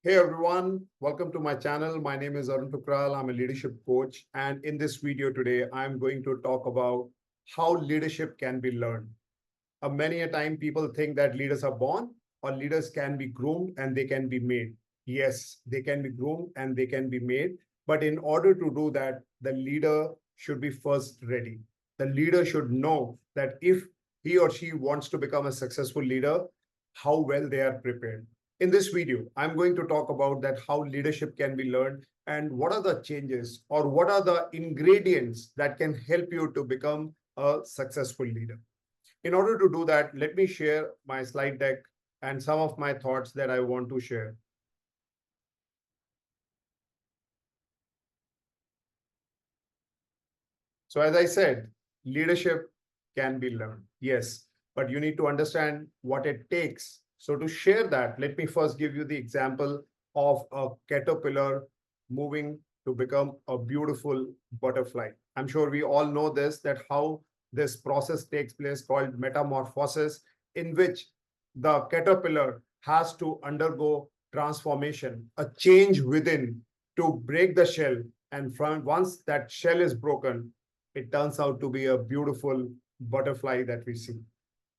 Hey everyone, welcome to my channel. My name is Arun. I'm a leadership coach, and in this video today, I'm going to talk about how leadership can be learned. Many a time people think that leaders are born or leaders can be groomed and they can be made. Yes, they can be groomed and they can be made. But in order to do that, the leader should be first ready. The leader should know that if he or she wants to become a successful leader, how well they are prepared. In this video, I'm going to talk about that how leadership can be learned and what are the changes or what are the ingredients that can help you to become a successful leader. In order to do that, let me share my slide deck and some of my thoughts that I want to share. So as I said, leadership can be learned. Yes, but you need to understand what it takes. So to share that, let me first give you the example of a caterpillar moving to become a beautiful butterfly. I'm sure we all know this, that how this process takes place called metamorphosis, in which the caterpillar has to undergo transformation, a change within to break the shell. And from once that shell is broken, it turns out to be a beautiful butterfly that we see.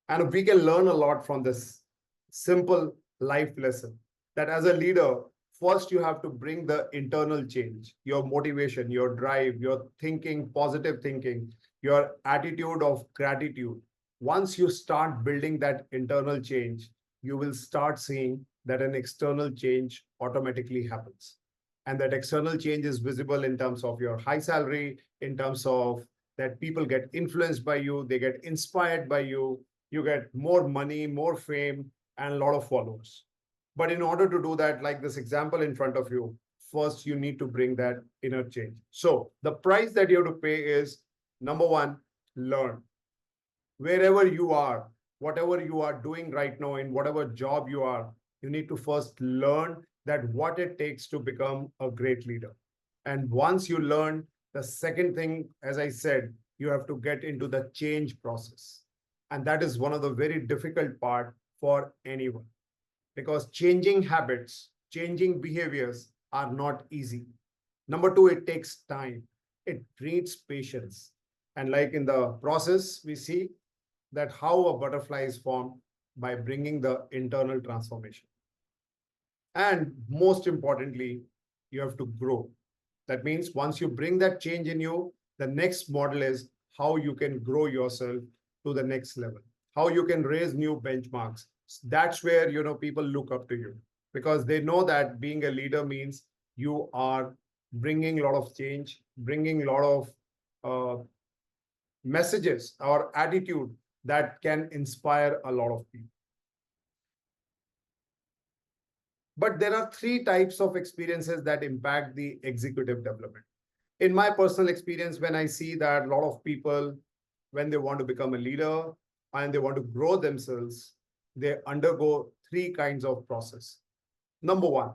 And we can learn a lot from this simple life lesson that as a leader, first you have to bring the internal change, your motivation, your drive, your thinking, positive thinking, your attitude of gratitude. Once you start building that internal change, you will start seeing that an external change automatically happens. And that external change is visible in terms of your high salary, in terms of that people get influenced by you, they get inspired by you, you get more money, more fame, and a lot of followers. But in order to do that, like this example in front of you, first you need to bring that inner change. So the price that you have to pay is number one, learn. Wherever you are, whatever you are doing right now, in whatever job you are, you need to first learn that what it takes to become a great leader. And once you learn, the second thing, as I said, you have to get into the change process. And that is one of the very difficult part for anyone because changing habits, changing behaviors are not easy. Number two, it takes time. It needs patience. And like in the process, we see that how a butterfly is formed by bringing the internal transformation. And most importantly, you have to grow. That means once you bring that change in you, the next model is how you can grow yourself to the next level, how you can raise new benchmarks. That's where people look up to you because they know that being a leader means you are bringing a lot of change, bringing a lot of messages or attitude that can inspire a lot of people. But there are three types of experiences that impact the executive development. In my personal experience, when I see that a lot of people, when they want to become a leader and they want to grow themselves, they undergo three kinds of process. Number one,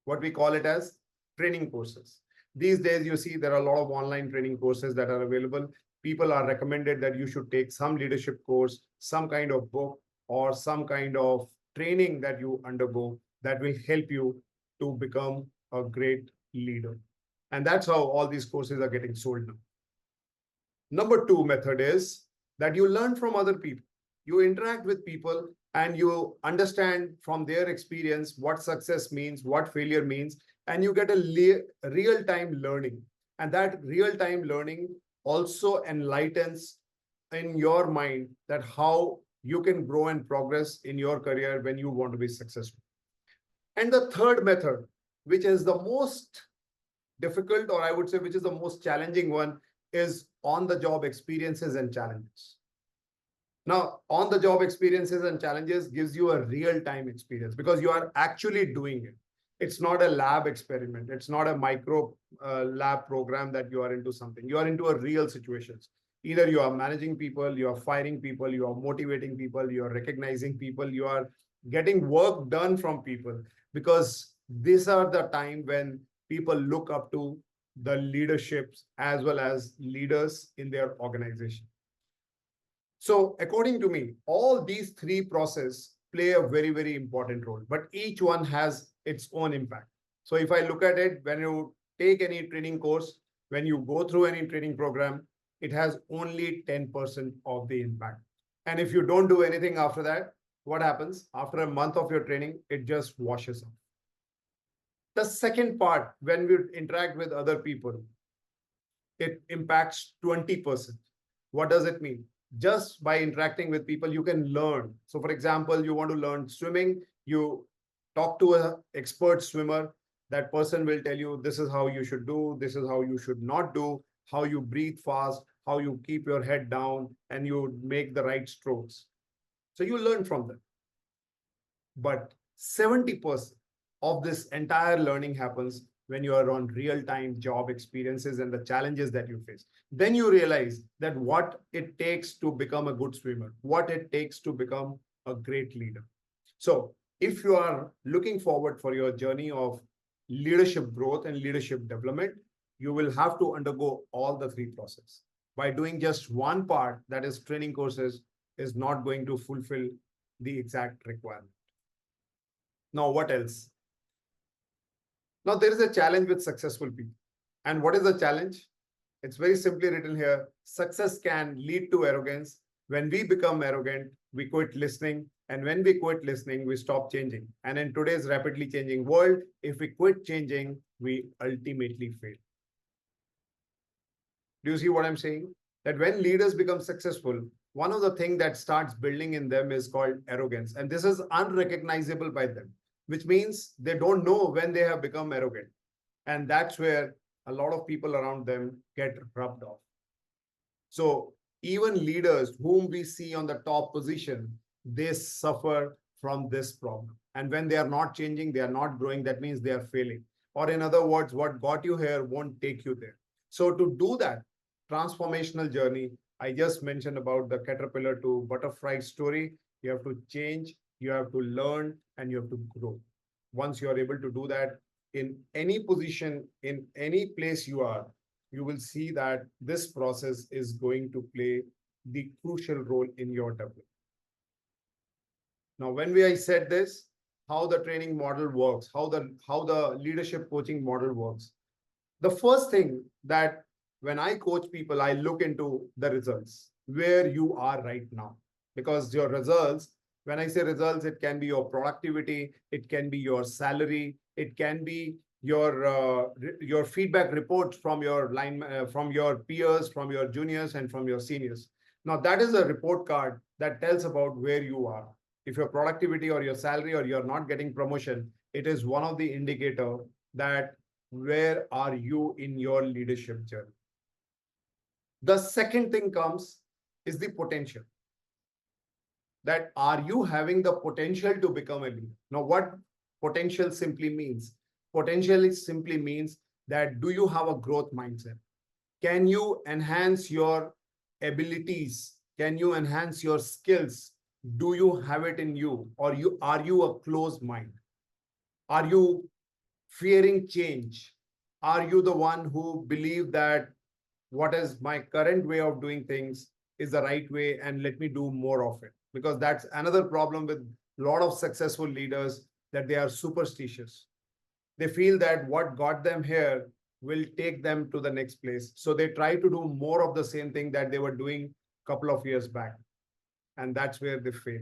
what we call it as training courses. These days, you see there are a lot of online training courses that are available. People are recommended that you should take some leadership course, some kind of book, or some kind of training that you undergo that will help you to become a great leader. And that's how all these courses are getting sold now. Number two method is that you learn from other people. You interact with people and you understand from their experience what success means, what failure means, and you get a real-time learning. And that real-time learning also enlightens in your mind that how you can grow and progress in your career when you want to be successful. And the third method, which is the most difficult, or I would say, which is the most challenging one, is on the job experiences and challenges. Now, on the job experiences and challenges gives you a real time experience because you are actually doing it. It's not a lab experiment. It's not a micro lab program that you are into something. You are into a real situations. Either you are managing people, you are firing people, you are motivating people, you are recognizing people, you are getting work done from people, because these are the time when people look up to the leaderships as well as leaders in their organization. So according to me, all these three processes play a very, very important role, but each one has its own impact. So if I look at it, when you take any training course, when you go through any training program, it has only 10% of the impact. And if you don't do anything after that, what happens? After a month of your training, it just washes off. The second part, when we interact with other people, it impacts 20%. What does it mean? Just by interacting with people, you can learn. So, for example, you want to learn swimming, you talk to an expert swimmer. That person will tell you this is how you should do, this is how you should not do, how you breathe fast, how you keep your head down, and you make the right strokes. So, you learn from them. But 70% of this entire learning happens when you are on real-time job experiences and the challenges that you face. Then you realize that what it takes to become a good swimmer, what it takes to become a great leader. So if you are looking forward for your journey of leadership growth and leadership development, you will have to undergo all the three processes. By doing just one part, that is training courses, is not going to fulfill the exact requirement. Now, what else? Now, there is a challenge with successful people. And what is the challenge? It's very simply written here. Success can lead to arrogance. When we become arrogant, we quit listening. And when we quit listening, we stop changing. And in today's rapidly changing world, if we quit changing, we ultimately fail. Do you see what I'm saying? That when leaders become successful, one of the things that starts building in them is called arrogance. And this is unrecognizable by them, which means they don't know when they have become arrogant. And that's where a lot of people around them get rubbed off. So even leaders whom we see on the top position, they suffer from this problem. And when they are not changing, they are not growing, that means they are failing. Or in other words, what got you here won't take you there. So to do that transformational journey, I just mentioned about the caterpillar to butterfly story. You have to change, you have to learn, and you have to grow. Once you are able to do that in any position, in any place you are, you will see that this process is going to play the crucial role in your development. Now, when I said this, how the training model works, how the leadership coaching model works. The first thing that when I coach people, I look into the results, where you are right now. Because your results, when I say results, it can be your productivity, it can be your salary, it can be your feedback report from your line, from your peers, from your juniors, and from your seniors. Now, that is a report card that tells about where you are. If your productivity or your salary or you're not getting promotion, it is one of the indicator that where are you in your leadership journey. The second thing comes is the potential. That are you having the potential to become a leader? Now, what potential simply means? Potential simply means that do you have a growth mindset? Can you enhance your abilities? Can you enhance your skills? Do you have it in you? Or are you a closed mind? Are you fearing change? Are you the one who believe that what is my current way of doing things is the right way and let me do more of it? Because that's another problem with a lot of successful leaders, that they are superstitious. They feel that what got them here will take them to the next place. So they try to do more of the same thing that they were doing a couple of years back. And that's where they fail.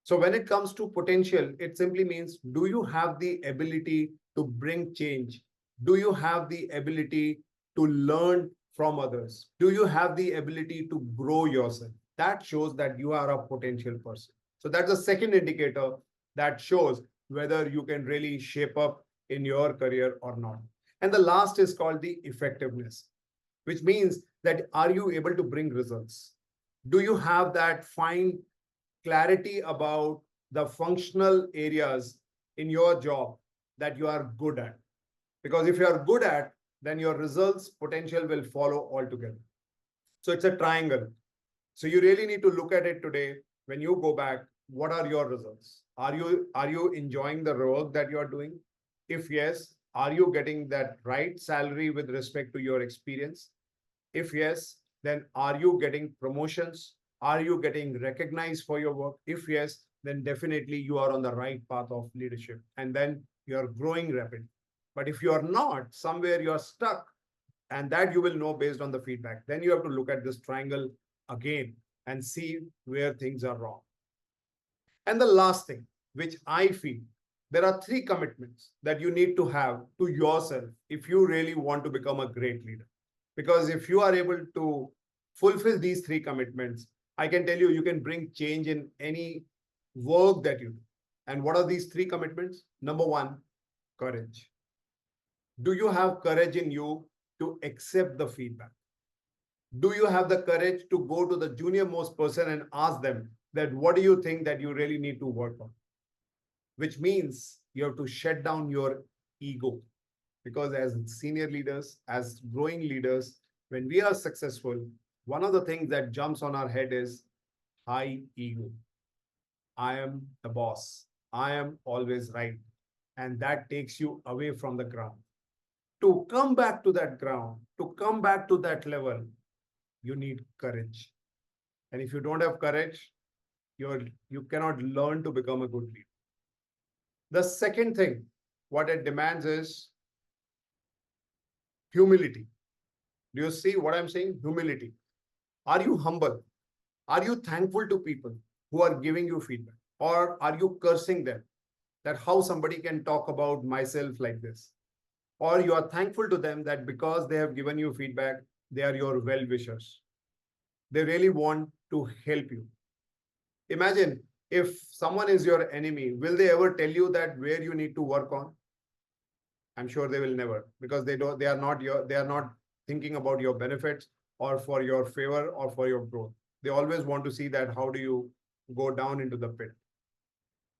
So when it comes to potential, it simply means, do you have the ability to bring change? Do you have the ability to learn from others? Do you have the ability to grow yourself? That shows that you are a potential person. So that's the second indicator that shows whether you can really shape up in your career or not. And the last is called the effectiveness, which means that are you able to bring results? Do you have that fine clarity about the functional areas in your job that you are good at? Because if you are good at, then your results potential will follow altogether. So it's a triangle. So you really need to look at it today. When you go back, what are your results? Are you enjoying the work that you are doing? If yes, are you getting that right salary with respect to your experience? If yes, then are you getting promotions? Are you getting recognized for your work? If yes, then definitely you are on the right path of leadership. And then you're growing rapidly. But if you are not, somewhere you are stuck, and that you will know based on the feedback. Then you have to look at this triangle again and see where things are wrong. And the last thing, which I feel, there are three commitments that you need to have to yourself if you really want to become a great leader. Because if you are able to fulfill these three commitments, I can tell you, you can bring change in any work that you do. And what are these three commitments? Number one, courage. Do you have courage in you to accept the feedback? Do you have the courage to go to the junior most person and ask them that what do you think that you really need to work on? Which means you have to shut down your ego. Because as senior leaders, as growing leaders, when we are successful, one of the things that jumps on our head is high ego. I am the boss. I am always right. And that takes you away from the ground. To come back to that ground, to come back to that level, you need courage. And if you don't have courage, you cannot learn to become a good leader. The second thing, what it demands is humility. Do you see what I'm saying? Humility. Are you humble? Are you thankful to people who are giving you feedback? Or are you cursing them that how somebody can talk about myself like this? Or you are thankful to them that because they have given you feedback, they are your well-wishers. They really want to help you. Imagine if someone is your enemy, will they ever tell you that where you need to work on? I'm sure they will never, because they are not thinking about your benefits or for your favor or for your growth. They always want to see that how do you go down into the pit.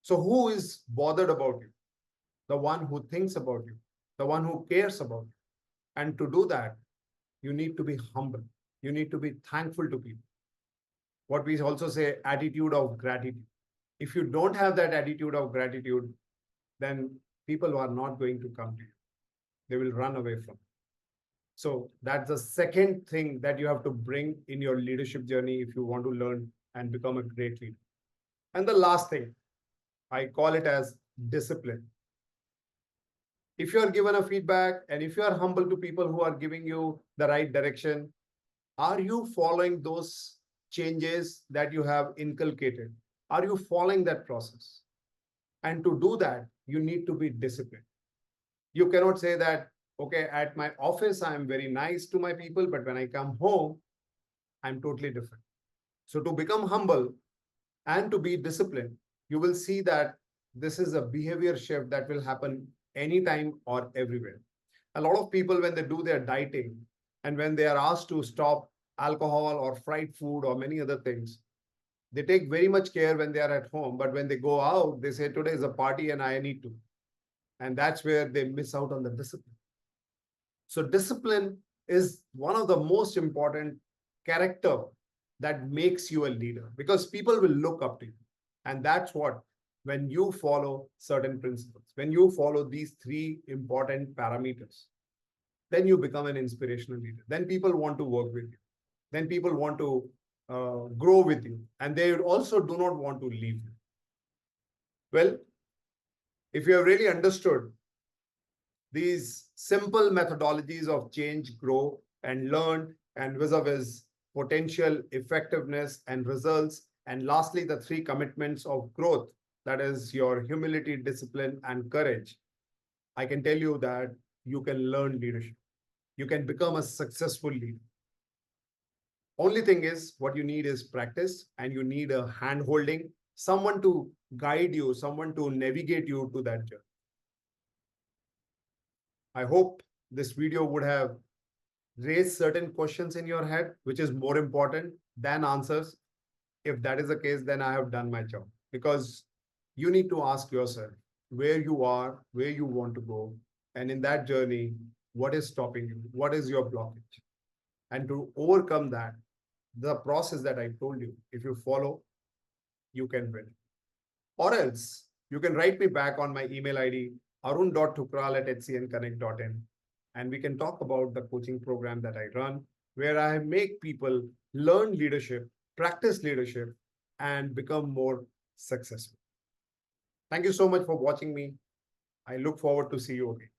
So who is bothered about you? The one who thinks about you, the one who cares about you. And to do that, you need to be humble. You need to be thankful to people. What we also say, attitude of gratitude. If you don't have that attitude of gratitude, then people are not going to come to you. They will run away from you. So that's the second thing that you have to bring in your leadership journey if you want to learn and become a great leader. And the last thing, I call it as discipline. If you are given a feedback and if you are humble to people who are giving you the right direction, are you following those changes that you have inculcated? Are you following that process? And to do that, you need to be disciplined. You cannot say that, okay, at my office, I'm very nice to my people, but when I come home, I'm totally different. So to become humble and to be disciplined, you will see that this is a behavior shift that will happen anytime or everywhere. A lot of people, when they do their dieting and when they are asked to stop alcohol or fried food or many other things, they take very much care when they are at home. But when they go out, they say, today is a party and I need to. And that's where they miss out on the discipline. So discipline is one of the most important character that makes you a leader, because people will look up to you. And that's what, when you follow certain principles, when you follow these three important parameters, then you become an inspirational leader. Then people want to work with you. Then people want to grow with you. And they also do not want to leave you. Well, if you have really understood these simple methodologies of change, grow, and learn, and vis-a-vis potential, effectiveness, and results, and lastly, the three commitments of growth, that is your humility, discipline, and courage, I can tell you that you can learn leadership. You can become a successful leader. Only thing is, what you need is practice, and you need a hand holding, someone to guide you, someone to navigate you to that journey. I hope this video would have raised certain questions in your head, which is more important than answers. If that is the case, then I have done my job, because you need to ask yourself where you are, where you want to go, and in that journey, what is stopping you? What is your blockage? And to overcome that, the process that I told you, if you follow, you can win. Or else, you can write me back on my email ID, arun.thukral@hcnconnect.in, and we can talk about the coaching program that I run, where I make people learn leadership, practice leadership, and become more successful. Thank you so much for watching me. I look forward to see you again.